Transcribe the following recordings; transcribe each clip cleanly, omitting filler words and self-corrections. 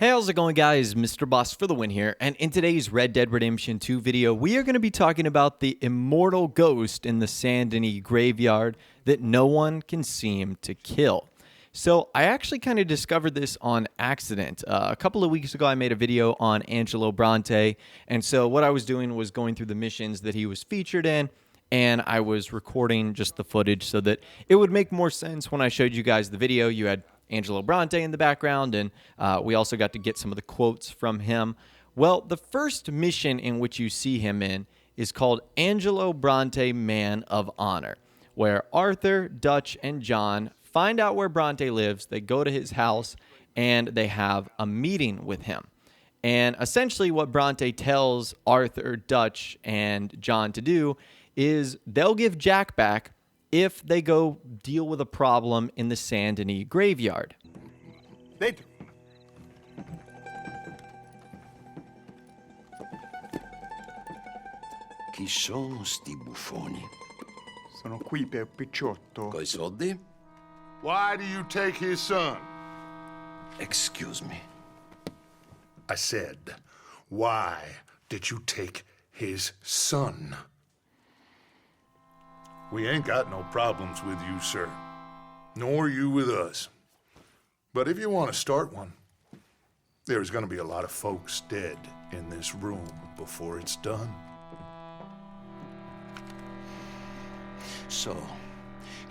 Hey, how's it going, guys? Mr. Boss for the win here, and in today's Red Dead Redemption 2 video, we are going to be talking about the immortal ghost in the Saint Denis Graveyard that no one can seem to kill. So I actually kind of discovered this on accident. A couple of weeks ago, I made a video on Angelo Bronte, and so what I was doing was going through the missions that he was featured in, and I was recording just the footage so that it would make more sense when I showed you guys the video. You had Angelo Bronte in the background, and we also got to get some of the quotes from him. Well, the first mission in which you see him in is called Angelo Bronte Man of Honor, where Arthur, Dutch, and John find out where Bronte lives. They go to his house, and they have a meeting with him. And essentially what Bronte tells Arthur, Dutch, and John to do is they'll give Jack back if they go deal with a problem in the Saint Denis Graveyard. Dentro. Chi sono sti buffoni? Sono qui per Picciotto. Coi soldi? Why do you take his son? Excuse me. I said, why did you take his son? We ain't got no problems with you, sir. Nor you with us. But if you want to start one, there's gonna be a lot of folks dead in this room before it's done. So,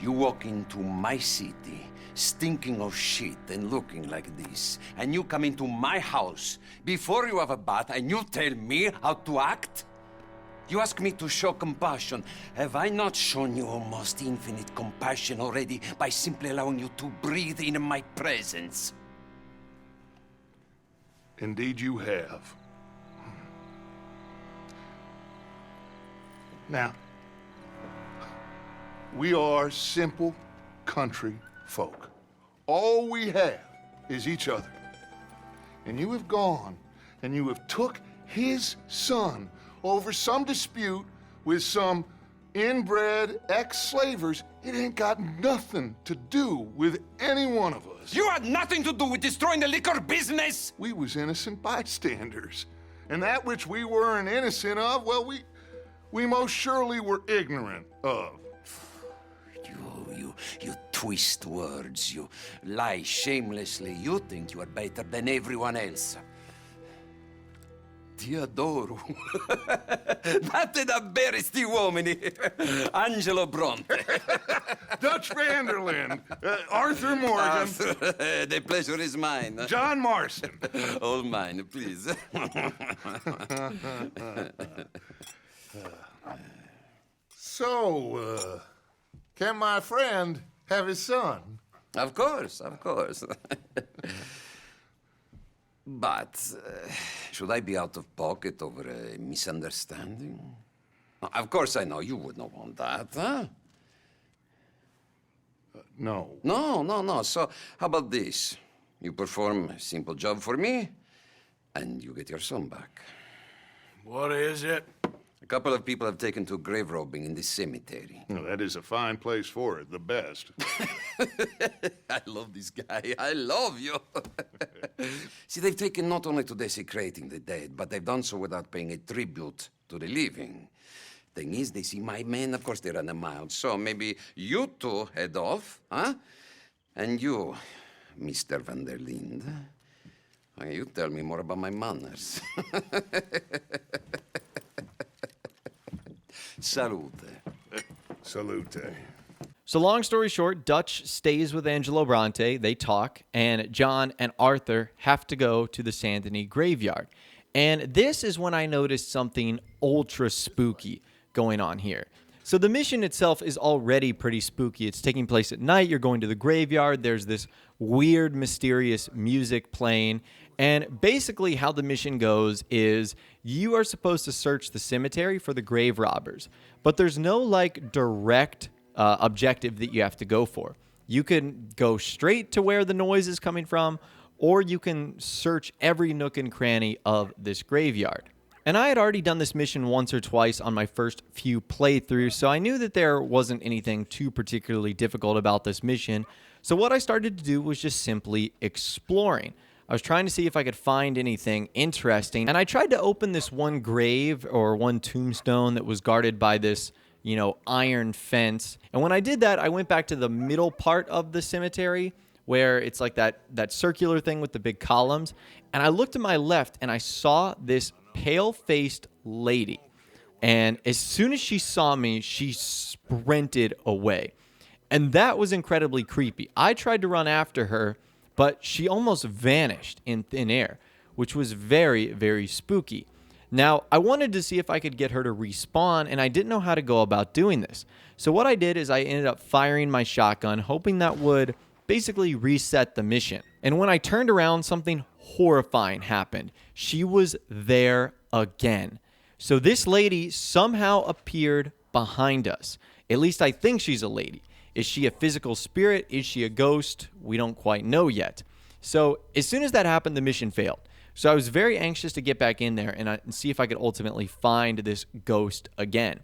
you walk into my city, stinking of shit and looking like this, and you come into my house before you have a bath and you tell me how to act? You ask me to show compassion. Have I not shown you almost infinite compassion already by simply allowing you to breathe in my presence? Indeed you have. Now, we are simple country folk. All we have is each other. And you have gone and you have took his son over some dispute with some inbred ex-slavers. It ain't got nothing to do with any one of us. You had nothing to do with destroying the liquor business! We was innocent bystanders. And that which we weren't innocent of, well, we most surely were ignorant of. You twist words, you lie shamelessly, you think you are better than everyone else. Ti adoro. Date davvero sti uomini. Angelo Bronte. Dutch Vanderlyn, Arthur Morgan, The pleasure is mine. John Marston. All mine, please. So, can my friend have his son? Of course, of course. But, should I be out of pocket over a misunderstanding? Of course I know you would not want that, huh? No. No. So, how about this? You perform a simple job for me, and you get your son back. What is it? A couple of people have taken to grave robbing in this cemetery. Well, that is a fine place for it, the best. I love this guy. I love you. See, they've taken not only to desecrating the dead, but they've done so without paying a tribute to the living. Thing is, they see my men, of course they run a mile. So maybe you two head off, huh? And you, Mr. Van der Linde, you tell me more about my manners. Salute. Salute. So long story short, Dutch stays with Angelo Bronte, they talk, and John and Arthur have to go to the Saint Denis Graveyard. And this is when I noticed something ultra spooky going on here. So the mission itself is already pretty spooky. It's taking place at night. You're going to the graveyard. There's this weird, mysterious music playing. And basically how the mission goes is you are supposed to search the cemetery for the grave robbers. But there's no like direct objective that you have to go for. You can go straight to where the noise is coming from, or you can search every nook and cranny of this graveyard. And I had already done this mission once or twice on my first few playthroughs, so I knew that there wasn't anything too particularly difficult about this mission. So what I started to do was just simply exploring. I was trying to see if I could find anything interesting. And I tried to open this one grave or one tombstone that was guarded by this, iron fence. And when I did that, I went back to the middle part of the cemetery where it's like that circular thing with the big columns. And I looked to my left and I saw this pale-faced lady. And as soon as she saw me, she sprinted away. And that was incredibly creepy. I tried to run after her, but she almost vanished in thin air, which was very, very spooky. Now, I wanted to see if I could get her to respawn, and I didn't know how to go about doing this. So what I did is I ended up firing my shotgun, hoping that would basically reset the mission. And when I turned around, something horrifying happened. She was there again. So this lady somehow appeared behind us. At least I think she's a lady. Is she a physical spirit? Is she a ghost? We don't quite know yet. So as soon as that happened, the mission failed. So I was very anxious to get back in there and see if I could ultimately find this ghost again.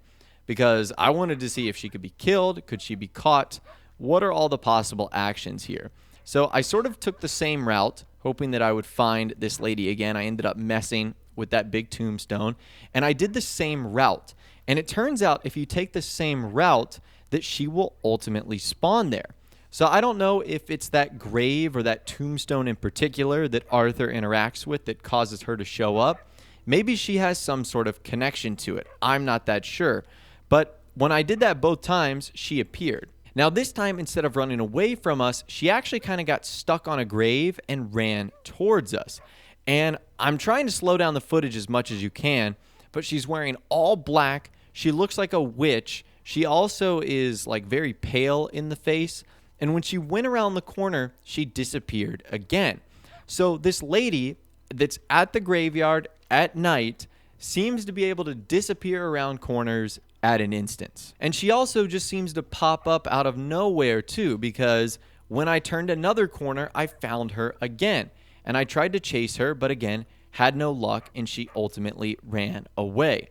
Because I wanted to see if she could be killed. Could she be caught? What are all the possible actions here? So I sort of took the same route, hoping that I would find this lady again. I ended up messing with that big tombstone. And I did the same route. And it turns out if you take the same route, that she will ultimately spawn there. So I don't know if it's that grave or that tombstone in particular that Arthur interacts with that causes her to show up. Maybe she has some sort of connection to it. I'm not that sure. But when I did that both times, she appeared. Now this time, instead of running away from us, she actually kind of got stuck on a grave and ran towards us. And I'm trying to slow down the footage as much as you can, but she's wearing all black. She looks like a witch. She also is like very pale in the face. And when she went around the corner, she disappeared again. So this lady that's at the graveyard at night seems to be able to disappear around corners at an instance. And she also just seems to pop up out of nowhere too, because when I turned another corner, I found her again. And I tried to chase her, but again, had no luck, and she ultimately ran away.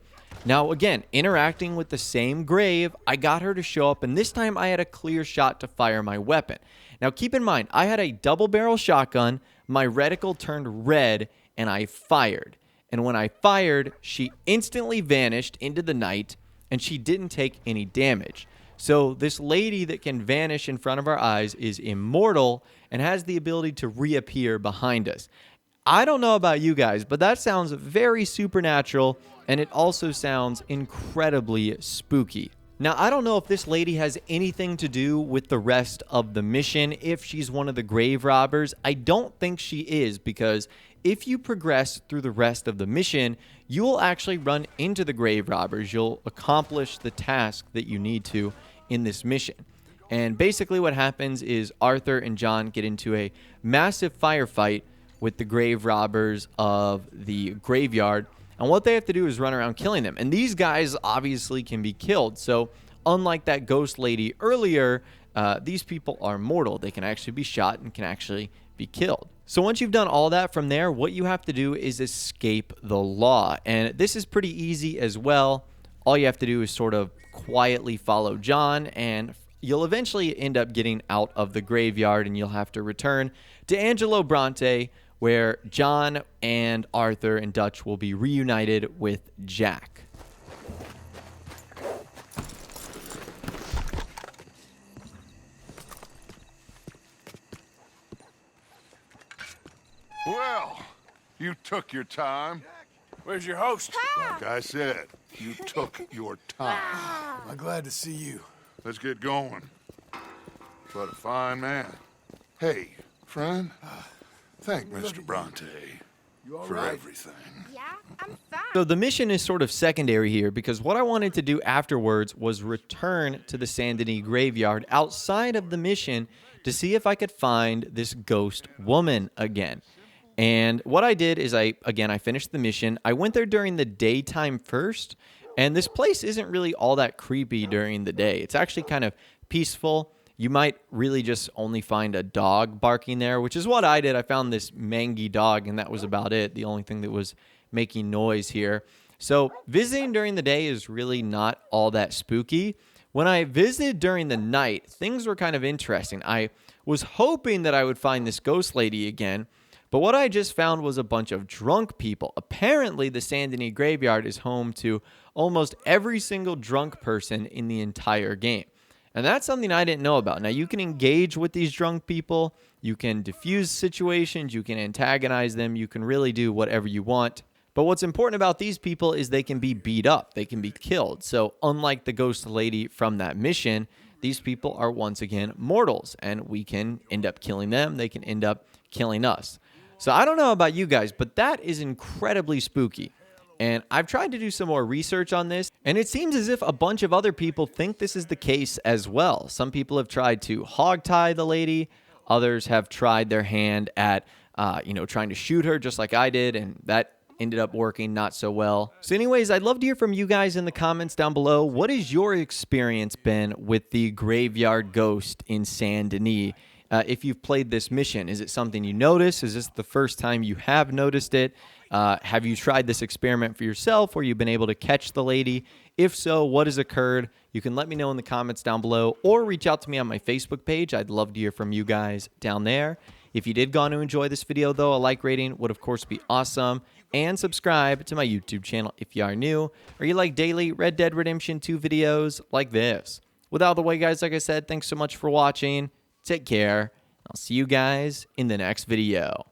Now, again, interacting with the same grave, I got her to show up, and this time I had a clear shot to fire my weapon. Now, keep in mind, I had a double-barrel shotgun, my reticle turned red, and I fired. And when I fired, she instantly vanished into the night, and she didn't take any damage. So this lady that can vanish in front of our eyes is immortal and has the ability to reappear behind us. I don't know about you guys, but that sounds very supernatural, and it also sounds incredibly spooky. Now, I don't know if this lady has anything to do with the rest of the mission, if she's one of the grave robbers. I don't think she is, because if you progress through the rest of the mission, you will actually run into the grave robbers. You'll accomplish the task that you need to in this mission. And basically what happens is Arthur and John get into a massive firefight with the grave robbers of the graveyard. And what they have to do is run around killing them. And these guys obviously can be killed. So unlike that ghost lady earlier, these people are mortal. They can actually be shot and can actually be killed. So once you've done all that from there, what you have to do is escape the law. And this is pretty easy as well. All you have to do is sort of quietly follow John, and you'll eventually end up getting out of the graveyard, and you'll have to return to Angelo Bronte, where John and Arthur and Dutch will be reunited with Jack. Well, you took your time. Where's your host? Like I said, you took your time. I'm glad to see you. Let's get going. What a fine man. Hey, friend, thank Mr. Bronte for everything. Yeah, I'm fine. So the mission is sort of secondary here, because what I wanted to do afterwards was return to the Saint Denis Graveyard outside of the mission to see if I could find this ghost woman again. And what I did is I finished the mission. I went there during the daytime first, and this place isn't really all that creepy during the day. It's actually kind of peaceful. You might really just only find a dog barking there, which is what I did. I found this mangy dog, and that was about it. The only thing that was making noise here. So visiting during the day is really not all that spooky. When I visited during the night, things were kind of interesting. I was hoping that I would find this ghost lady again, But what I just found was a bunch of drunk people. Apparently, the Saint Denis Graveyard is home to almost every single drunk person in the entire game. And that's something I didn't know about. Now, you can engage with these drunk people. You can diffuse situations. You can antagonize them. You can really do whatever you want. But what's important about these people is they can be beat up. They can be killed. So unlike the ghost lady from that mission, these people are once again mortals. And we can end up killing them. They can end up killing us. So I don't know about you guys, but that is incredibly spooky. And I've tried to do some more research on this, and it seems as if a bunch of other people think this is the case as well. Some people have tried to hog-tie the lady. Others have tried their hand at, trying to shoot her just like I did, and that ended up working not so well. So anyways, I'd love to hear from you guys in the comments down below. What has your experience been with the graveyard ghost in Saint Denis? If you've played this mission, is it something you notice? Is this the first time you have noticed it? Have you tried this experiment for yourself where you've been able to catch the lady? If so, what has occurred? You can let me know in the comments down below or reach out to me on my Facebook page. I'd love to hear from you guys down there. If you did go on to enjoy this video, though, a like rating would, of course, be awesome. And subscribe to my YouTube channel if you are new or you like daily Red Dead Redemption 2 videos like this. With all the way, guys, like I said, thanks so much for watching. Take care. I'll see you guys in the next video.